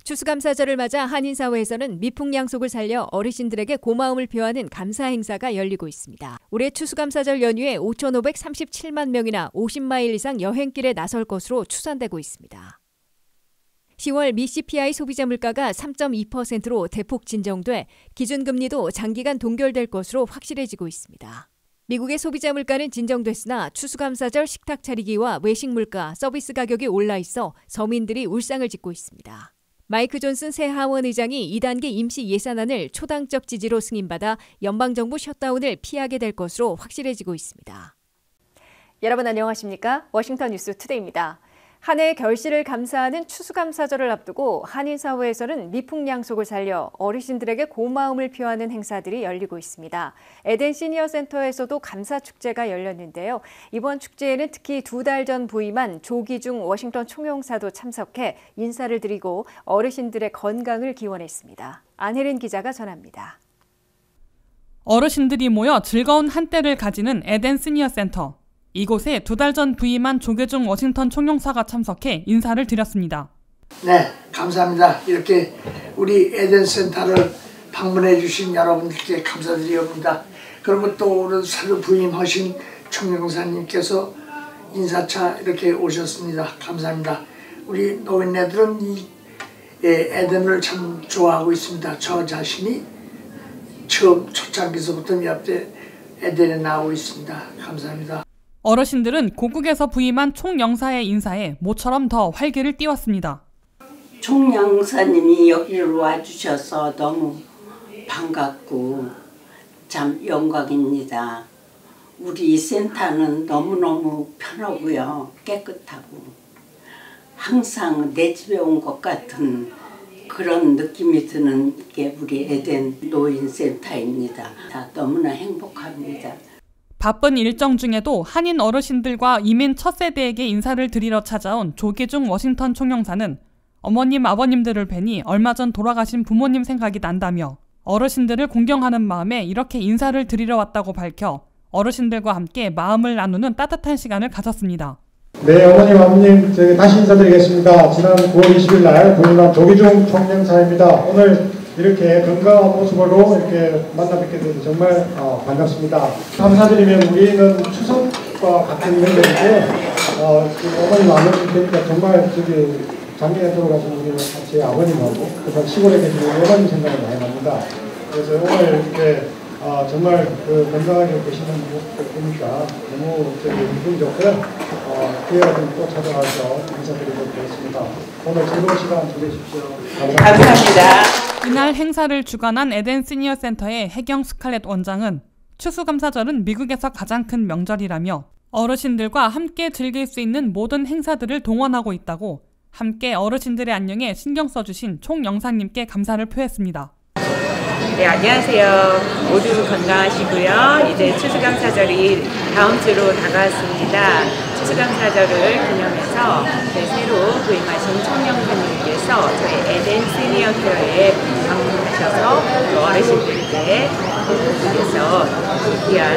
추수감사절을 맞아 한인사회에서는 미풍양속을 살려 어르신들에게 고마움을 표하는 감사 행사가 열리고 있습니다. 올해 추수감사절 연휴에 5,537만 명이나 50마일 이상 여행길에 나설 것으로 추산되고 있습니다. 10월 미 CPI 소비자 물가가 3.2%로 대폭 진정돼 기준금리도 장기간 동결될 것으로 확실해지고 있습니다. 미국의 소비자 물가는 진정됐으나 추수감사절 식탁 차리기와 외식 물가, 서비스 가격이 올라 있어 서민들이 울상을 짓고 있습니다. 마이크 존슨 새 하원 의장이 2단계 임시 예산안을 초당적 지지로 승인받아 연방정부 셧다운을 피하게 될 것으로 확실해지고 있습니다. 여러분 안녕하십니까? 워싱턴 뉴스 투데이입니다. 한 해의 결실을 감사하는 추수감사절을 앞두고 한인사회에서는 미풍양속을 살려 어르신들에게 고마움을 표하는 행사들이 열리고 있습니다. 에덴 시니어 센터에서도 감사축제가 열렸는데요. 이번 축제에는 특히 2달 전 부임한 조기중 워싱턴 총영사도 참석해 인사를 드리고 어르신들의 건강을 기원했습니다. 안혜린 기자가 전합니다. 어르신들이 모여 즐거운 한때를 가지는 에덴 시니어 센터. 이곳에 2달 전 부임한 조계중 워싱턴 총영사가 참석해 인사를 드렸습니다. 네, 감사합니다. 이렇게 우리 에덴 센터를 방문해 주신 여러분들께 감사드립니다. 그리고 또 오늘 새로 부임하신 총영사님께서 인사차 이렇게 오셨습니다. 감사합니다. 우리 노인네들은 이 에덴을 참 좋아하고 있습니다. 저 자신이 처음 초창기서부터 몇 대 에덴에 나오고 있습니다. 감사합니다. 어르신들은 고국에서 부임한 총영사의 인사에 모처럼 더 활기를 띄웠습니다. 총영사님이 여기를 와주셔서 너무 반갑고 참 영광입니다. 우리 센터는 너무너무 편하고요. 깨끗하고 항상 내 집에 온 것 같은 그런 느낌이 드는 게 우리 에덴 노인센터입니다. 다 너무나 행복합니다. 바쁜 일정 중에도 한인 어르신들과 이민 첫 세대에게 인사를 드리러 찾아온 조계중 워싱턴 총영사는 어머님, 아버님들을 뵈니 얼마 전 돌아가신 부모님 생각이 난다며 어르신들을 공경하는 마음에 이렇게 인사를 드리러 왔다고 밝혀 어르신들과 함께 마음을 나누는 따뜻한 시간을 가졌습니다. 네, 어머님, 아버님, 저희 다시 인사드리겠습니다. 지난 9월 20일 날 부임한 조기중 총영사입니다. 오늘 이렇게 건강한 모습으로 이렇게 만나 뵙게 돼서 정말 반갑습니다. 감사드리면 우리는 추석과 같은 명절인데 어머님 아버님 뵈니까 정말 저기 작년에 돌아가신 우리 제 아버님하고 그다음 시골에 계신 우리 어머님 생각이 많이 납니다. 그래서 오늘 이렇게 정말 건강하게 계시는 모습을 보니까 너무 기분 좋고요. 기회가 되면 또 찾아와서 인사드리도록 하겠습니다. 오늘 즐거운 시간 보내십시오. 감사합니다. 이날 행사를 주관한 에덴 시니어 센터의 해경 스칼렛 원장은 추수감사절은 미국에서 가장 큰 명절이라며 어르신들과 함께 즐길 수 있는 모든 행사들을 동원하고 있다고 함께 어르신들의 안녕에 신경 써주신 총영사님께 감사를 표했습니다. 네, 안녕하세요. 모두 건강하시고요. 이제 추수감사절이 다음 주로 다가왔습니다. 추수감사절을 기념해서 새로 부임하신 총영사님께서 저희 에덴 시니어 케어에 방문하셔서 어르신들께 위해서 귀한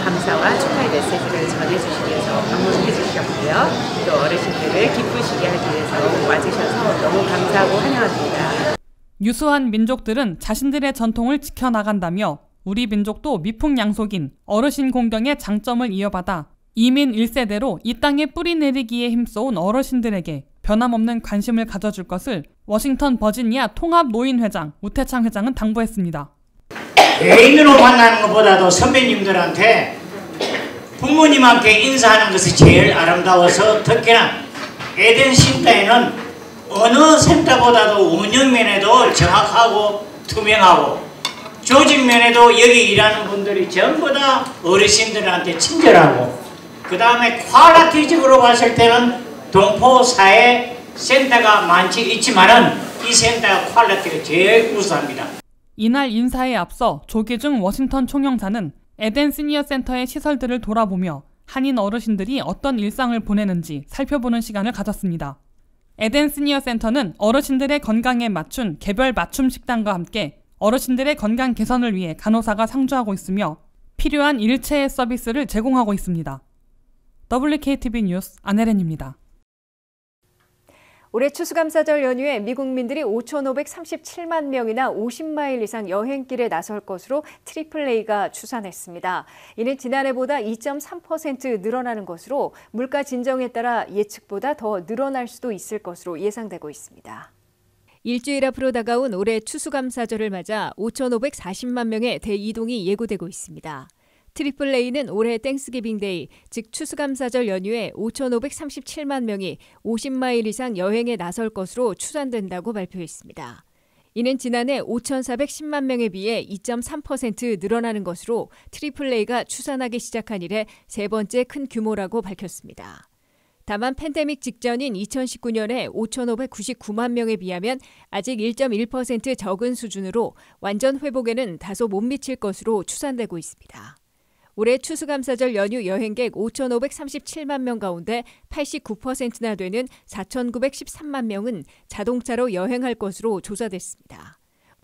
감사와 축하의 메시지를 전해주시기 위해서 방문해 주셨고요. 또 어르신들을 기쁘시게 하기 위해서 와주셔서 너무 감사하고 환영합니다. 유수한 민족들은 자신들의 전통을 지켜나간다며 우리 민족도 미풍양속인 어르신 공경의 장점을 이어받아 이민 1세대로 이 땅에 뿌리 내리기에 힘써온 어르신들에게 변함없는 관심을 가져줄 것을 워싱턴 버지니아 통합노인회장 우태창 회장은 당부했습니다. 개인으로 만나는 것보다도 선배님들한테 부모님한테 인사하는 것이 제일 아름다워서 특히나 에덴 센터에는 어느 센터보다도 운영면에도 정확하고 투명하고 조직면에도 여기 일하는 분들이 전부 다 어르신들한테 친절하고 그 다음에 퀄리티적으로 봤을 때는 동포사회 센터가 많지 있지만은 이 센터가 퀄리티가 제일 우수합니다. 이날 인사에 앞서 조계중 워싱턴 총영사는 에덴 시니어 센터의 시설들을 돌아보며 한인 어르신들이 어떤 일상을 보내는지 살펴보는 시간을 가졌습니다. 에덴 시니어 센터는 어르신들의 건강에 맞춘 개별 맞춤 식단과 함께 어르신들의 건강 개선을 위해 간호사가 상주하고 있으며 필요한 일체의 서비스를 제공하고 있습니다. WKTV 뉴스 안혜련입니다. 올해 추수감사절 연휴에 미국민들이 5,537만 명이나 50마일 이상 여행길에 나설 것으로 AAA가 추산했습니다. 이는 지난해보다 2.3% 늘어나는 것으로 물가 진정에 따라 예측보다 더 늘어날 수도 있을 것으로 예상되고 있습니다. 일주일 앞으로 다가온 올해 추수감사절을 맞아 5,540만 명의 대이동이 예고되고 있습니다. AAA는 올해 땡스기빙 데이, 즉 추수감사절 연휴에 5,537만 명이 50마일 이상 여행에 나설 것으로 추산된다고 발표했습니다. 이는 지난해 5,410만 명에 비해 2.3% 늘어나는 것으로 AAA가 추산하기 시작한 이래 세 번째 큰 규모라고 밝혔습니다. 다만 팬데믹 직전인 2019년에 5,599만 명에 비하면 아직 1.1% 적은 수준으로 완전 회복에는 다소 못 미칠 것으로 추산되고 있습니다. 올해 추수감사절 연휴 여행객 5,537만 명 가운데 89%나 되는 4,913만 명은 자동차로 여행할 것으로 조사됐습니다.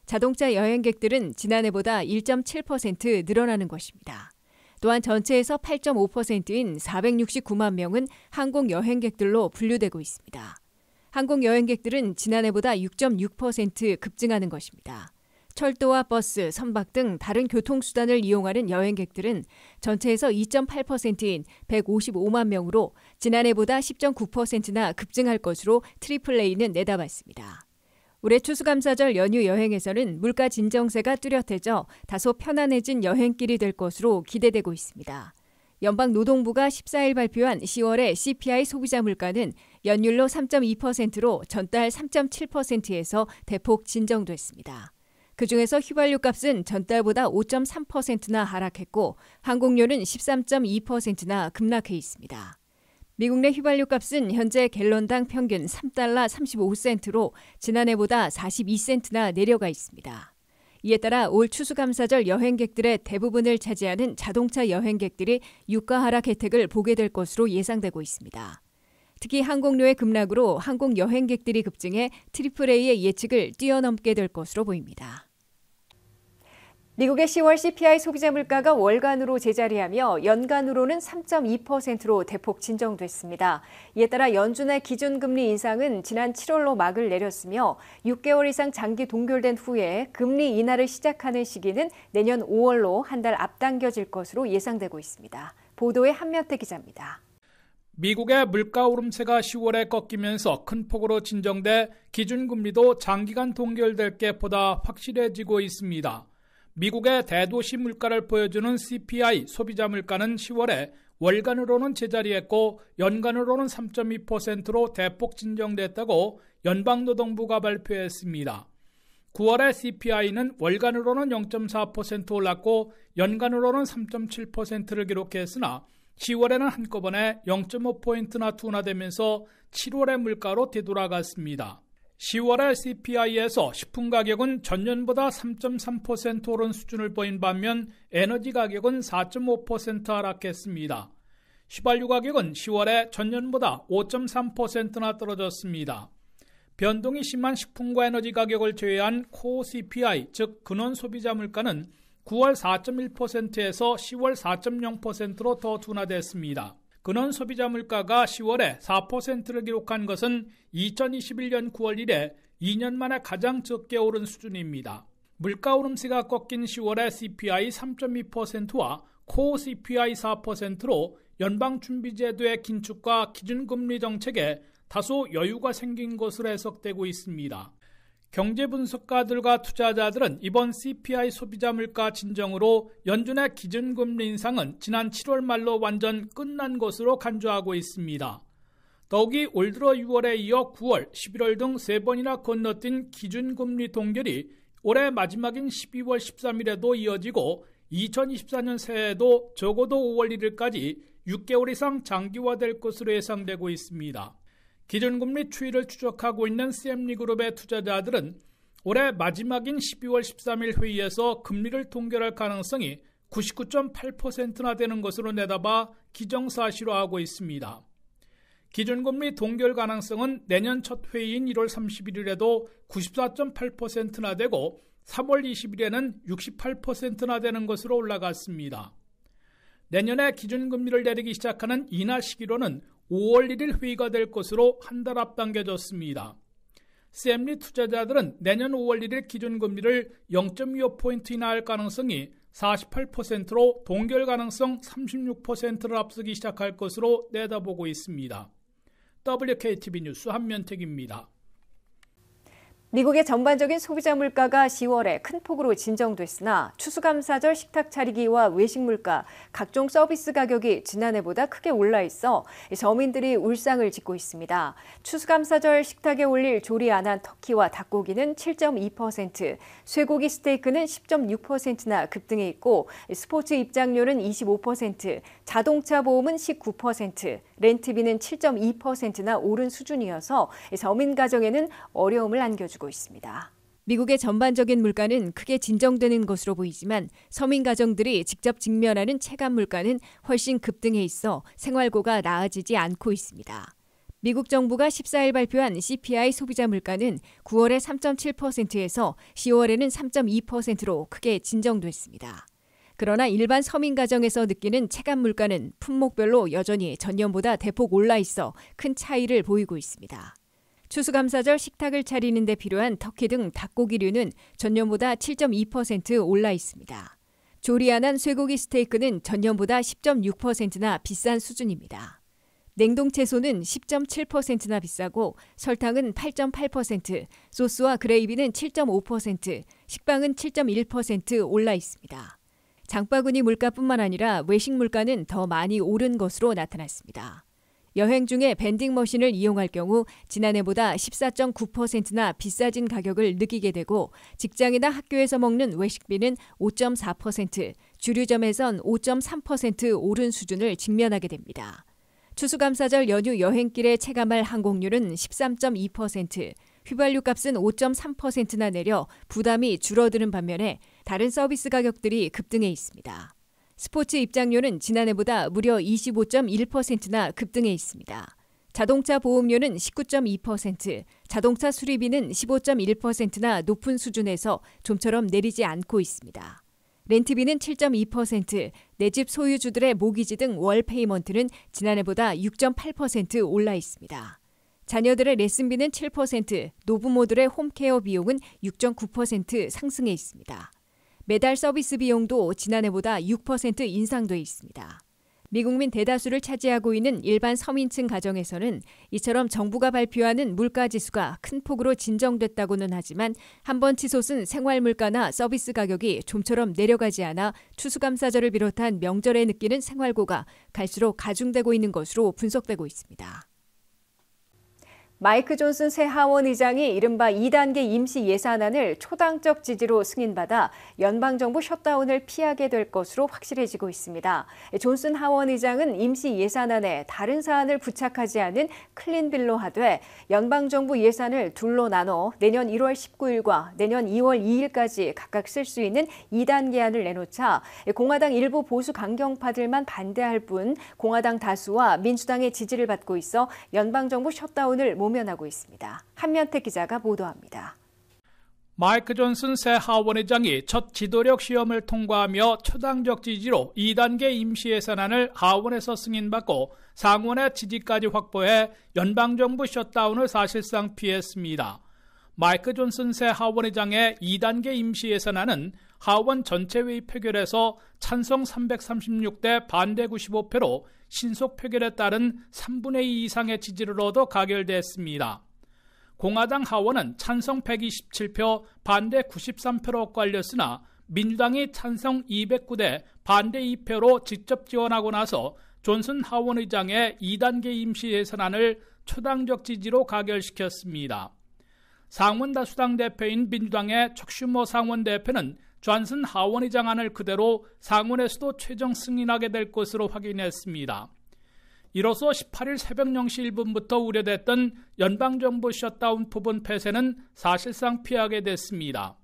자동차 여행객들은 지난해보다 1.7% 늘어나는 것입니다. 또한 전체에서 8.5%인 469만 명은 항공 여행객들로 분류되고 있습니다. 항공 여행객들은 지난해보다 6.6% 급증하는 것입니다. 철도와 버스, 선박 등 다른 교통수단을 이용하는 여행객들은 전체에서 2.8%인 155만 명으로 지난해보다 10.9%나 급증할 것으로 AAA는 내다봤습니다. 올해 추수감사절 연휴 여행에서는 물가 진정세가 뚜렷해져 다소 편안해진 여행길이 될 것으로 기대되고 있습니다. 연방노동부가 14일 발표한 10월의 CPI 소비자 물가는 연율로 3.2%로 전달 3.7%에서 대폭 진정됐습니다. 그중에서 휘발유 값은 전달보다 5.3%나 하락했고 항공료는 13.2%나 급락해 있습니다. 미국 내 휘발유 값은 현재 갤런당 평균 3달러 35센트로 지난해보다 42센트나 내려가 있습니다. 이에 따라 올 추수감사절 여행객들의 대부분을 차지하는 자동차 여행객들이 유가 하락 혜택을 보게 될 것으로 예상되고 있습니다. 특히 항공료의 급락으로 항공 여행객들이 급증해 AAA의 예측을 뛰어넘게 될 것으로 보입니다. 미국의 10월 CPI 소비자 물가가 월간으로 제자리하며 연간으로는 3.2%로 대폭 진정됐습니다. 이에 따라 연준의 기준금리 인상은 지난 7월로 막을 내렸으며 6개월 이상 장기 동결된 후에 금리 인하를 시작하는 시기는 내년 5월로 한 달 앞당겨질 것으로 예상되고 있습니다. 보도에 한면태 기자입니다. 미국의 물가 오름세가 10월에 꺾이면서 큰 폭으로 진정돼 기준금리도 장기간 동결될 게 보다 확실해지고 있습니다. 미국의 대도시 물가를 보여주는 CPI 소비자 물가는 10월에 월간으로는 제자리했고 연간으로는 3.2%로 대폭 진정됐다고 연방노동부가 발표했습니다. 9월의 CPI는 월간으로는 0.4% 올랐고 연간으로는 3.7%를 기록했으나 10월에는 한꺼번에 0.5포인트나 둔화되면서 7월의 물가로 되돌아갔습니다. 10월의 CPI에서 식품 가격은 전년보다 3.3% 오른 수준을 보인 반면 에너지 가격은 4.5% 하락했습니다. 휘발유 가격은 10월에 전년보다 5.3%나 떨어졌습니다. 변동이 심한 식품과 에너지 가격을 제외한 코어 CPI, 즉 근원 소비자 물가는 9월 4.1%에서 10월 4.0%로 더 둔화됐습니다. 근원 소비자 물가가 10월에 4%를 기록한 것은 2021년 9월 이래 2년 만에 가장 적게 오른 수준입니다. 물가 오름세가 꺾인 10월의 CPI 3.2%와 코어 CPI 4%로 연방준비제도의 긴축과 기준금리 정책에 다소 여유가 생긴 것으로 해석되고 있습니다. 경제 분석가들과 투자자들은 이번 CPI 소비자 물가 진정으로 연준의 기준금리 인상은 지난 7월 말로 완전 끝난 것으로 간주하고 있습니다. 더욱이 올 들어 6월에 이어 9월, 11월 등 3번이나 건너뛴 기준금리 동결이 올해 마지막인 12월 13일에도 이어지고 2024년 새해에도 적어도 5월 1일까지 6개월 이상 장기화될 것으로 예상되고 있습니다. 기준금리 추이를 추적하고 있는 CM리그룹의 투자자들은 올해 마지막인 12월 13일 회의에서 금리를 동결할 가능성이 99.8%나 되는 것으로 내다봐 기정사실화하고 있습니다. 기준금리 동결 가능성은 내년 첫 회의인 1월 31일에도 94.8%나 되고 3월 20일에는 68%나 되는 것으로 올라갔습니다. 내년에 기준금리를 내리기 시작하는 인하 시기로는 5월 1일 회의가 될 것으로 한 달 앞당겨졌습니다. 샘리 투자자들은 내년 5월 1일 기준금리를 0.25포인트 인하할 가능성이 48%로 동결 가능성 36%를 앞서기 시작할 것으로 내다보고 있습니다. WKTV 뉴스 한면택입니다. 미국의 전반적인 소비자 물가가 10월에 큰 폭으로 진정됐으나 추수감사절 식탁 차리기와 외식 물가, 각종 서비스 가격이 지난해보다 크게 올라 있어 서민들이 울상을 짓고 있습니다. 추수감사절 식탁에 올릴 조리 안 한 터키와 닭고기는 7.2%, 쇠고기 스테이크는 10.6%나 급등해 있고 스포츠 입장료는 25%, 자동차 보험은 19%, 렌트비는 7.2%나 오른 수준이어서 서민 가정에는 어려움을 안겨주고 있습니다. 미국의 전반적인 물가는 크게 진정되는 것으로 보이지만 서민 가정들이 직접 직면하는 체감 물가는 훨씬 급등해 있어 생활고가 나아지지 않고 있습니다. 미국 정부가 14일 발표한 CPI 소비자 물가는 9월에 3.7%에서 10월에는 3.2%로 크게 진정됐습니다. 그러나 일반 서민 가정에서 느끼는 체감 물가는 품목별로 여전히 전년보다 대폭 올라 있어 큰 차이를 보이고 있습니다. 추수감사절 식탁을 차리는 데 필요한 터키 등 닭고기류는 전년보다 7.2% 올라 있습니다. 조리 안 한 쇠고기 스테이크는 전년보다 10.6%나 비싼 수준입니다. 냉동 채소는 10.7%나 비싸고 설탕은 8.8%, 소스와 그레이비는 7.5%, 식빵은 7.1% 올라 있습니다. 장바구니 물가뿐만 아니라 외식 물가는 더 많이 오른 것으로 나타났습니다. 여행 중에 밴딩 머신을 이용할 경우 지난해보다 14.9%나 비싸진 가격을 느끼게 되고 직장이나 학교에서 먹는 외식비는 5.4%, 주류점에선 5.3% 오른 수준을 직면하게 됩니다. 추수감사절 연휴 여행길에 체감할 항공료는 13.2%, 휘발유 값은 5.3%나 내려 부담이 줄어드는 반면에 다른 서비스 가격들이 급등해 있습니다. 스포츠 입장료는 지난해보다 무려 25.1%나 급등해 있습니다. 자동차 보험료는 19.2%, 자동차 수리비는 15.1%나 높은 수준에서 좀처럼 내리지 않고 있습니다. 렌트비는 7.2%, 내 집 소유주들의 모기지 등 월 페이먼트는 지난해보다 6.8% 올라 있습니다. 자녀들의 레슨비는 7%, 노부모들의 홈케어 비용은 6.9% 상승해 있습니다. 매달 서비스 비용도 지난해보다 6% 인상돼 있습니다. 미국민 대다수를 차지하고 있는 일반 서민층 가정에서는 이처럼 정부가 발표하는 물가지수가 큰 폭으로 진정됐다고는 하지만 한번 치솟은 생활물가나 서비스 가격이 좀처럼 내려가지 않아 추수감사절을 비롯한 명절에 느끼는 생활고가 갈수록 가중되고 있는 것으로 분석되고 있습니다. 마이크 존슨 새 하원 의장이 이른바 2단계 임시 예산안을 초당적 지지로 승인받아 연방정부 셧다운을 피하게 될 것으로 확실해지고 있습니다. 존슨 하원 의장은 임시 예산안에 다른 사안을 부착하지 않은 클린빌로 하되 연방정부 예산을 둘로 나눠 내년 1월 19일과 내년 2월 2일까지 각각 쓸 수 있는 2단계안을 내놓자 공화당 일부 보수 강경파들만 반대할 뿐 공화당 다수와 민주당의 지지를 받고 있어 연방정부 셧다운을 모면하고 있습니다. 한면택 기자가 보도합니다. 마이크 존슨 새 하원 의장이 첫 지도력 시험을 통과하며 초당적 지지로 2단계 임시예산안을 하원에서 승인받고 상원의 지지까지 확보해 연방정부 셧다운을 사실상 피했습니다. 마이크 존슨 새 하원 의장의 2단계 임시예산안은 하원 전체회의 표결에서 찬성 336대 반대 95표로 신속 표결에 따른 3분의 2 이상의 지지를 얻어 가결됐습니다. 공화당 하원은 찬성 127표, 반대 93표로 엇갈렸으나 민주당이 찬성 209대 반대 2표로 직접 지원하고 나서 존슨 하원 의장의 2단계 임시예산안을 초당적 지지로 가결시켰습니다. 상원 다수당 대표인 민주당의 척 슈머 상원 대표는 존슨 하원 의장안을 그대로 상원에서도 최종 승인하게 될 것으로 확인했습니다. 이로써 18일 새벽 0시 1분부터 우려됐던 연방정부 셧다운 부분 폐쇄는 사실상 피하게 됐습니다.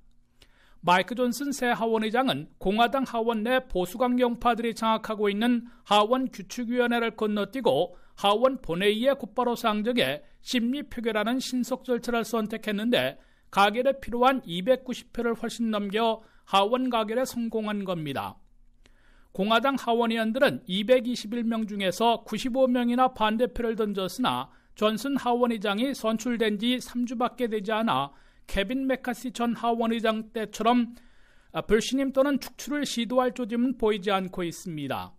마이크 존슨 새 하원 의장은 공화당 하원 내 보수강경파들이 장악하고 있는 하원 규칙위원회를 건너뛰고 하원 본회의에 곧바로 상정해 심리 표결하는 신속 절차를 선택했는데 가결에 필요한 290표를 훨씬 넘겨 하원 가결에 성공한 겁니다. 공화당 하원의원들은 221명 중에서 95명이나 반대표를 던졌으나 존슨 하원의장이 선출된 지 3주밖에 되지 않아 케빈 메카시 전 하원의장 때처럼 불신임 또는 축출을 시도할 조짐은 보이지 않고 있습니다.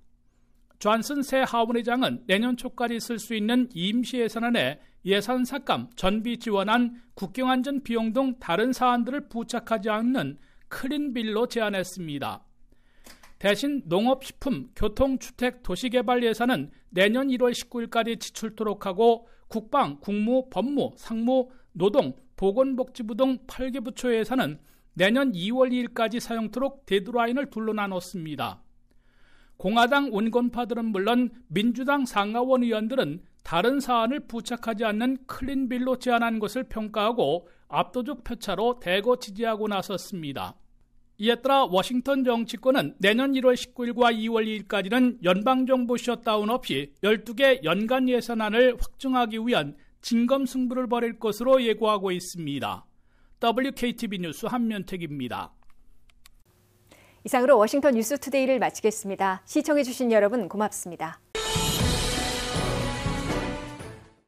존슨 새 하원의장은 내년 초까지 쓸 수 있는 임시 예산안에 예산 삭감, 전비 지원안, 국경안전 비용 등 다른 사안들을 부착하지 않는 클린빌로 제안했습니다. 대신 농업, 식품, 교통, 주택, 도시개발 예산은 내년 1월 19일까지 지출토록 하고 국방, 국무, 법무, 상무, 노동, 보건복지부 등 8개 부처 예산은 내년 2월 2일까지 사용토록 데드라인을 둘로 나눴습니다. 공화당 온건파들은 물론 민주당 상하원 의원들은 다른 사안을 부착하지 않는 클린빌로 제안한 것을 평가하고 압도적 표차로 대거 지지하고 나섰습니다. 이에 따라 워싱턴 정치권은 내년 1월 19일과 2월 2일까지는 연방정부 셧다운 없이 12개 연간 예산안을 확정하기 위한 진검승부를 벌일 것으로 예고하고 있습니다. WKTV 뉴스 한면택입니다. 이상으로 워싱턴 뉴스투데이를 마치겠습니다. 시청해주신 여러분 고맙습니다.